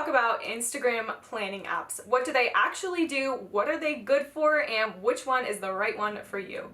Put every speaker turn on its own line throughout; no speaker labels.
talk about Instagram planning apps. What do they actually do? What are they good for? And which one is the right one for you?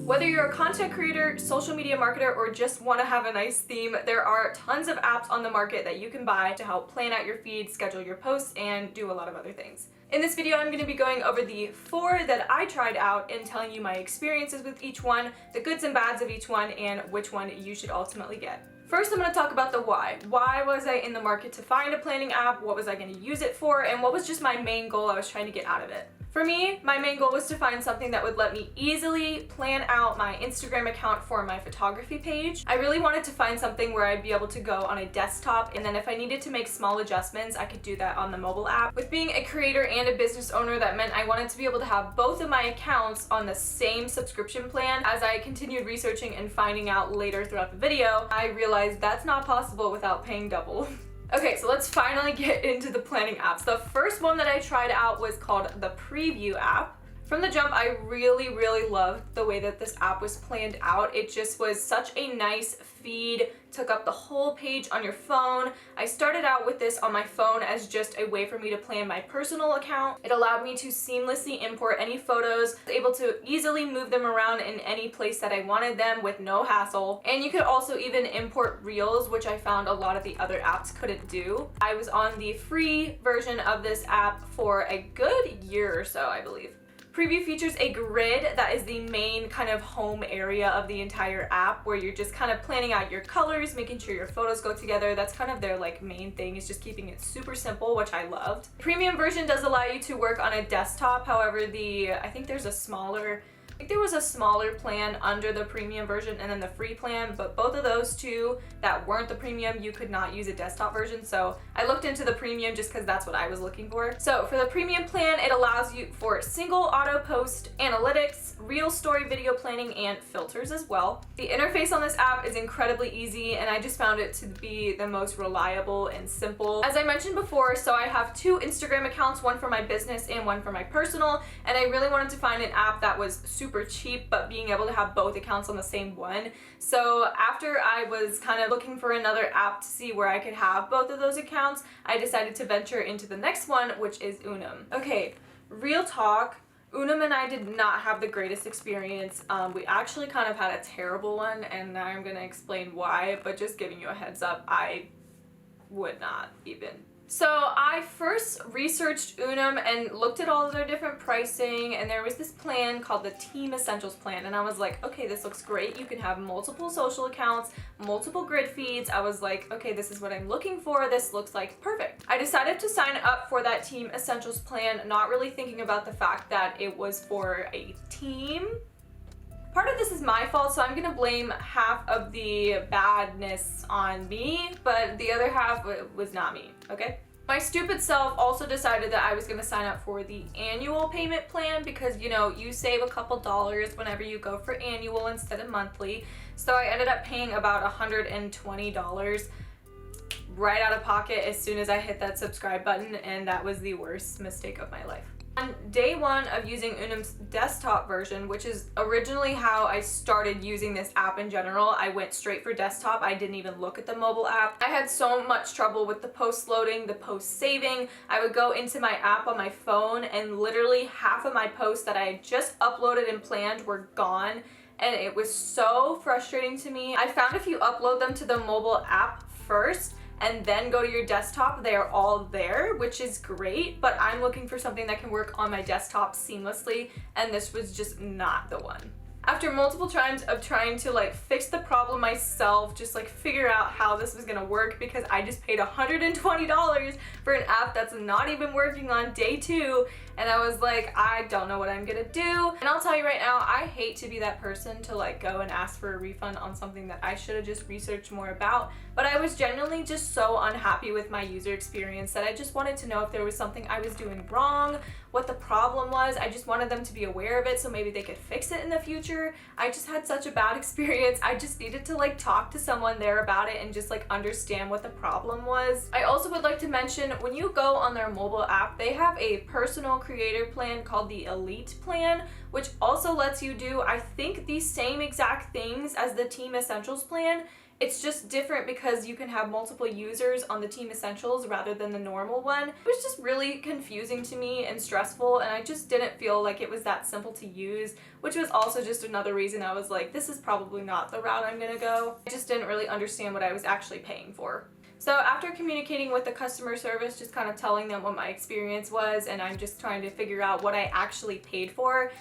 Whether you're a content creator, social media marketer, or just want to have a nice theme, there are tons of apps on the market that you can buy to help plan out your feed, schedule your posts, and do a lot of other things. In this video, I'm going to be going over the 4 that I tried out and telling you my experiences with each one, the goods and bads of each one, and which one you should ultimately get. First, I'm going to talk about the why. Why was I in the market to find a planning app? What was I going to use it for? And what was just my main goal I was trying to get out of it? For me, my main goal was to find something that would let me easily plan out my Instagram account for my photography page. I really wanted to find something where I'd be able to go on a desktop, and then if I needed to make small adjustments, I could do that on the mobile app. With being a creator and a business owner, that meant I wanted to be able to have both of my accounts on the same subscription plan. As I continued researching and finding out later throughout the video, I realized that's not possible without paying double. Okay, so let's finally get into the planning apps. The first one that I tried out was called the Preview app. From the jump, I really loved the way that this app was planned out. It just was such a nice feed, took up the whole page on your phone. I started out with this on my phone as just a way for me to plan my personal account. It allowed me to seamlessly import any photos, able to easily move them around in any place that I wanted them with no hassle. And you could also even import reels, which I found a lot of the other apps couldn't do. I was on the free version of this app for a good year or so, I believe. Preview features a grid that is the main kind of home area of the entire app, where you're just kind of planning out your colors, making sure your photos go together. That's kind of their main thing, is just keeping it super simple, which I loved. The premium version does allow you to work on a desktop. However, I think there was a smaller plan under the premium version and then the free plan, but both of those two that weren't the premium, you could not use a desktop version. So I looked into the premium just because that's what I was looking for. So for the premium plan, it allows you for single auto post, analytics, real story video planning, and filters as well. The interface on this app is incredibly easy, and I just found it to be the most reliable and simple. As I mentioned before, so I have 2 Instagram accounts, one for my business and one for my personal, and I really wanted to find an app that was super cheap, but being able to have both accounts on the same one. So after I was kind of looking for another app to see where I could have both of those accounts, I decided to venture into the next one, which is UNUM. Okay, real talk. UNUM and I did not have the greatest experience. We actually kind of had a terrible one, and now I'm going to explain why, but just giving you a heads up, I would not even. So I first researched UNUM and looked at all of their different pricing, and there was this plan called the Team Essentials plan, and I was like, okay, this looks great. You can have multiple social accounts, multiple grid feeds. I was like, okay, this is what I'm looking for. This looks like perfect. I decided to sign up for that Team Essentials plan, not really thinking about the fact that it was for a team. Part of this is my fault, so I'm gonna blame half of the badness on me, but the other half was not me, okay? My stupid self also decided that I was gonna sign up for the annual payment plan because, you know, you save a couple dollars whenever you go for annual instead of monthly. So I ended up paying about $120 right out of pocket as soon as I hit that subscribe button, and that was the worst mistake of my life. On day 1 of using UNUM's desktop version, which is originally how I started using this app in general, I went straight for desktop. I didn't even look at the mobile app. I had so much trouble with the post loading, the post saving. I would go into my app on my phone, and literally half of my posts that I had just uploaded and planned were gone, and it was so frustrating to me. I found if you upload them to the mobile app first and then go to your desktop, they are all there, which is great, but I'm looking for something that can work on my desktop seamlessly, and this was just not the one. After multiple times of trying to fix the problem myself, just figure out how this was gonna work, because I just paid $120 for an app that's not even working on day 2, and I was like, I don't know what I'm gonna do. And I'll tell you right now, I hate to be that person to go and ask for a refund on something that I should have just researched more about, but I was genuinely just so unhappy with my user experience that I just wanted to know if there was something I was doing wrong, what the problem was. I just wanted them to be aware of it so maybe they could fix it in the future. I just had such a bad experience. I just needed to talk to someone there about it and just understand what the problem was. I also would like to mention, when you go on their mobile app, they have a personal creator plan called the Elite plan, which also lets you do, I think, the same exact things as the Team Essentials plan, It's just different because you can have multiple users on the Team Essentials rather than the normal one. It was just really confusing to me and stressful, and I just didn't feel like it was that simple to use, which was also just another reason I was like, this is probably not the route I'm gonna go. I just didn't really understand what I was actually paying for. So after communicating with the customer service, just kind of telling them what my experience was, and I'm just trying to figure out what I actually paid for,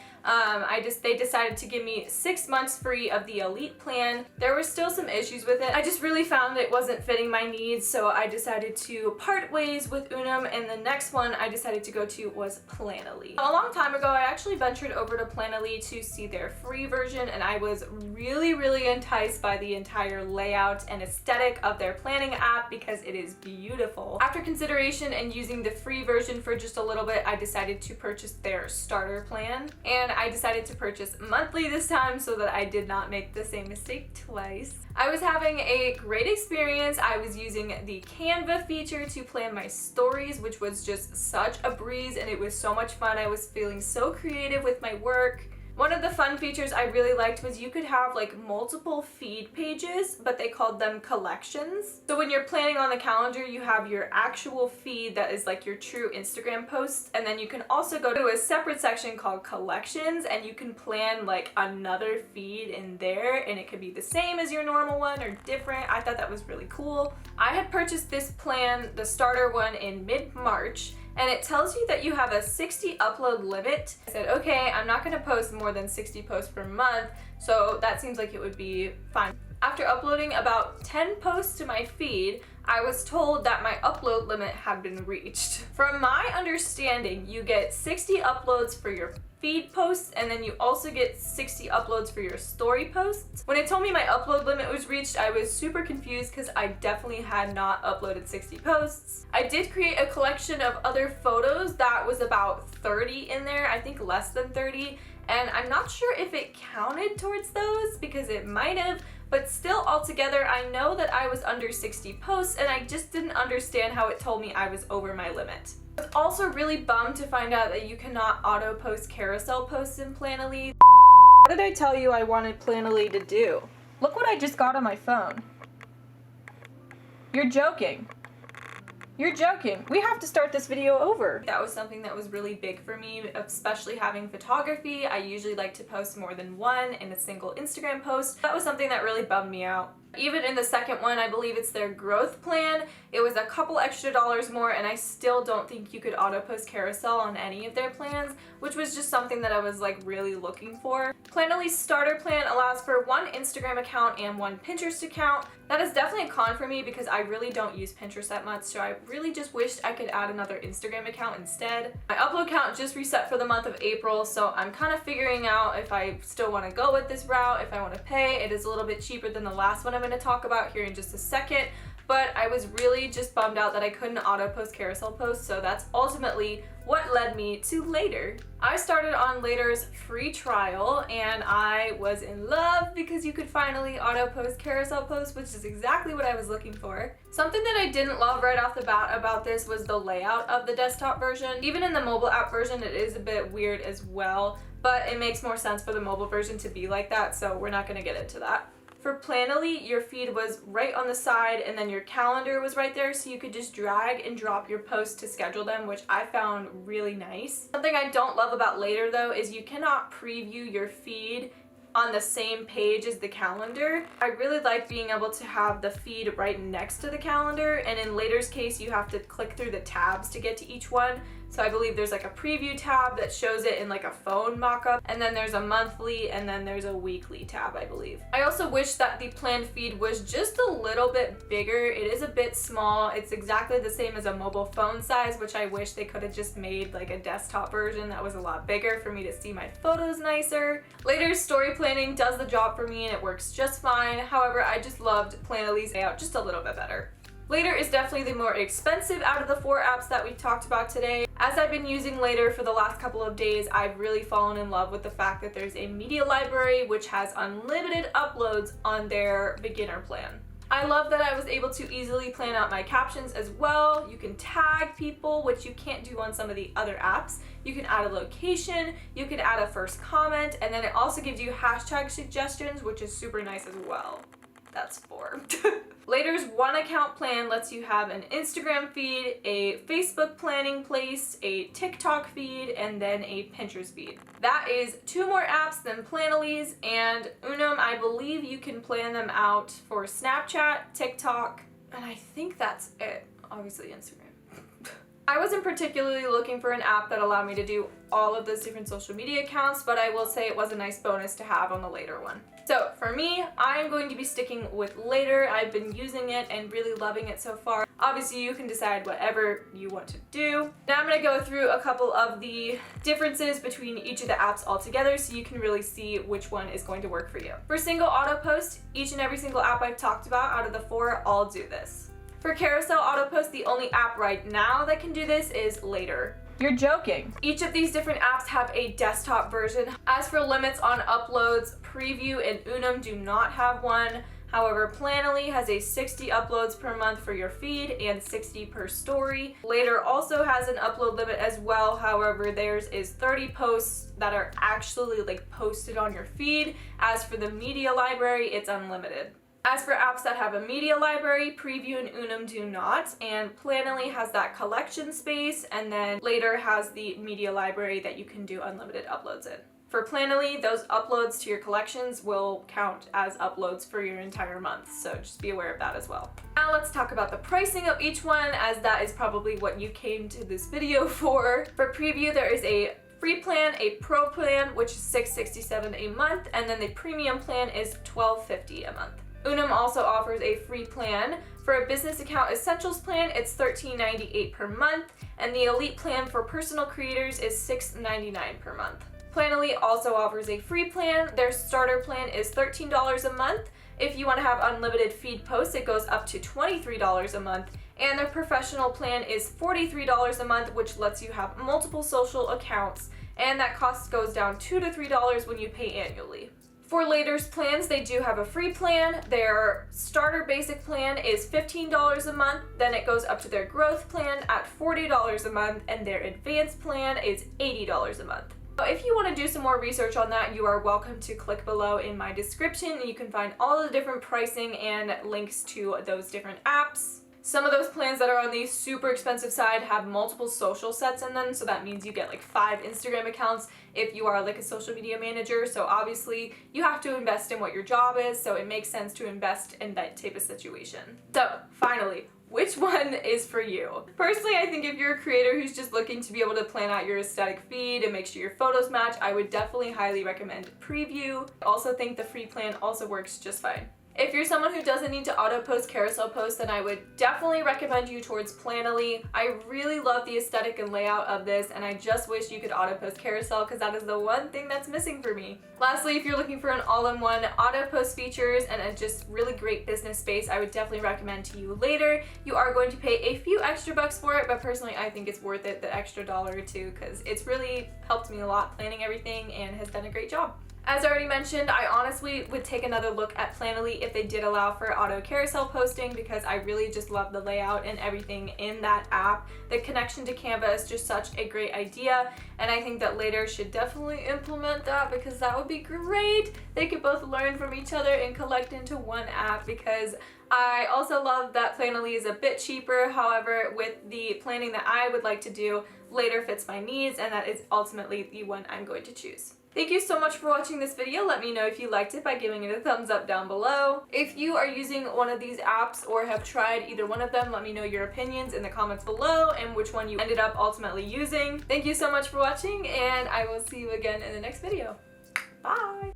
they decided to give me 6 months free of the Elite plan. There were still some issues with it. I just really found it wasn't fitting my needs, so I decided to part ways with UNUM, and the next one I decided to go to was Planoly. A long time ago, I actually ventured over to Planoly to see their free version, and I was really enticed by the entire layout and aesthetic of their planning app because it is beautiful. After consideration and using the free version for just a little bit, I decided to purchase their starter plan, and I decided to purchase monthly this time so that I did not make the same mistake twice. I was having a great experience. I was using the Canva feature to plan my stories, which was just such a breeze, and it was so much fun. I was feeling so creative with my work. One of the fun features I really liked was you could have like multiple feed pages, but they called them collections. So when you're planning on the calendar, you have your actual feed that is like your true Instagram posts, and then you can also go to a separate section called collections, and you can plan like another feed in there, and it could be the same as your normal one or different. I thought that was really cool. I had purchased this plan, the starter one, in mid-March, and it tells you that you have a 60 upload limit. I said, okay, I'm not gonna post more than 60 posts per month, so that seems like it would be fine. After uploading about 10 posts to my feed, I was told that my upload limit had been reached. From my understanding, you get 60 uploads for your feed posts, and then you also get 60 uploads for your story posts. When it told me my upload limit was reached, I was super confused because I definitely had not uploaded 60 posts. I did create a collection of other photos that was about 30 in there, I think less than 30, and I'm not sure if it counted towards those because it might have, but still altogether I know that I was under 60 posts, and I just didn't understand how it told me I was over my limit. I was also really bummed to find out that you cannot auto post carousel posts in Planoly. What did I tell you I wanted Planoly to do? Look what I just got on my phone. You're joking. You're joking. We have to start this video over. That was something that was really big for me, especially having photography. I usually like to post more than one in a single Instagram post. That was something that really bummed me out. Even in the second one, I believe it's their growth plan, it was a couple extra dollars more, and I still don't think you could auto post carousel on any of their plans, which was just something that I was like really looking for. Planoly's starter plan allows for one Instagram account and one Pinterest account. That is definitely a con for me because I really don't use Pinterest that much, so I really just wished I could add another Instagram account instead. My upload count just reset for the month of April, so I'm kind of figuring out if I still want to go with this route, if I want to pay. It is a little bit cheaper than the last one I'm going to talk about here in just a second, but I was really just bummed out that I couldn't auto post carousel posts, so that's ultimately what led me to Later. I started on Later's free trial, and I was in love because you could finally auto post carousel posts, which is exactly what I was looking for. Something that I didn't love right off the bat about this was the layout of the desktop version. Even in the mobile app version, it is a bit weird as well, but it makes more sense for the mobile version to be like that, so we're not going to get into that. For Planoly, your feed was right on the side, and then your calendar was right there, so you could just drag and drop your posts to schedule them, which I found really nice. Something I don't love about Later though is you cannot preview your feed on the same page as the calendar. I really like being able to have the feed right next to the calendar, and in Later's case you have to click through the tabs to get to each one. So I believe there's like a preview tab that shows it in like a phone mock-up, and then there's a monthly, and then there's a weekly tab, I believe. I also wish that the planned feed was just a little bit bigger. It is a bit small. It's exactly the same as a mobile phone size, which I wish they could have just made like a desktop version that was a lot bigger for me to see my photos nicer. Later's story planning does the job for me and it works just fine. However, I just loved Planoly's layout just a little bit better. Later is definitely the more expensive out of the 4 apps that we've talked about today. As I've been using Later for the last couple of days, I've really fallen in love with the fact that there's a media library which has unlimited uploads on their beginner plan. I love that I was able to easily plan out my captions as well. You can tag people, which you can't do on some of the other apps. You can add a location, you can add a first comment, and then it also gives you hashtag suggestions, which is super nice as well. that's 4. Later's one account plan lets you have an Instagram feed, a Facebook planning place, a TikTok feed, and then a Pinterest feed. That is 2 more apps than Planoly's, and UNUM, I believe you can plan them out for Snapchat, TikTok, and I think that's it. Obviously Instagram. I wasn't particularly looking for an app that allowed me to do all of those different social media accounts, but I will say it was a nice bonus to have on the Later one. So for me, I'm going to be sticking with Later. I've been using it and really loving it so far. Obviously, you can decide whatever you want to do. Now I'm going to go through a couple of the differences between each of the apps altogether so you can really see which one is going to work for you. For single auto post, each and every single app I've talked about out of the 4 all do this. For carousel auto post, the only app right now that can do this is Later.
You're joking.
Each of these different apps have a desktop version. As for limits on uploads, Preview and UNUM do not have one. However, Planoly has a 60 uploads per month for your feed and 60 per story. Later also has an upload limit as well. However, theirs is 30 posts that are actually posted on your feed. As for the media library, it's unlimited. As for apps that have a media library, Preview and UNUM do not, and Planoly has that collection space, and then Later has the media library that you can do unlimited uploads in. For Planoly, those uploads to your collections will count as uploads for your entire month, so just be aware of that as well. Now let's talk about the pricing of each one, as that is probably what you came to this video for. For Preview, there is a free plan, a pro plan, which is $6.67 a month, and then the premium plan is $12.50 a month. UNUM also offers a free plan. For a business account essentials plan, it's $13.98 per month, and the elite plan for personal creators is $6.99 per month. Planoly also offers a free plan. Their starter plan is $13 a month. If you want to have unlimited feed posts, it goes up to $23 a month, and their professional plan is $43 a month, which lets you have multiple social accounts, and that cost goes down $2 to $3 when you pay annually. For Later's plans, they do have a free plan. Their starter basic plan is $15 a month, then it goes up to their growth plan at $40 a month, and their advanced plan is $80 a month. If you want to do some more research on that, you are welcome to click below in my description, and you can find all the different pricing and links to those different apps. Some of those plans that are on the super expensive side have multiple social sets in them, so that means you get 5 Instagram accounts if you are a social media manager. So obviously you have to invest in what your job is, so it makes sense to invest in that type of situation. So finally, which one is for you? Personally, I think if you're a creator who's just looking to be able to plan out your aesthetic feed and make sure your photos match, I would definitely highly recommend Preview. I also think the free plan also works just fine. If you're someone who doesn't need to auto post carousel posts, then I would definitely recommend you towards Planoly. I really love the aesthetic and layout of this, and I just wish you could auto post carousel because that is the one thing that's missing for me. Lastly, if you're looking for an all-in-one auto post features and a just really great business space, I would definitely recommend to you Later. You are going to pay a few extra bucks for it, but personally I think it's worth it, the extra $1 or $2, because it's really helped me a lot planning everything and has done a great job. As I already mentioned, I honestly would take another look at Planoly if they did allow for auto carousel posting, because I really just love the layout and everything in that app. The connection to Canva is just such a great idea, and I think that Later should definitely implement that because that would be great. They could both learn from each other and collect into one app, because I also love that Planoly is a bit cheaper. However, with the planning that I would like to do, Later fits my needs, and that is ultimately the one I'm going to choose. Thank you so much for watching this video. Let me know if you liked it by giving it a thumbs up down below. If you are using one of these apps or have tried either one of them, let me know your opinions in the comments below and which one you ended up ultimately using. Thank you so much for watching, and I will see you again in the next video. Bye!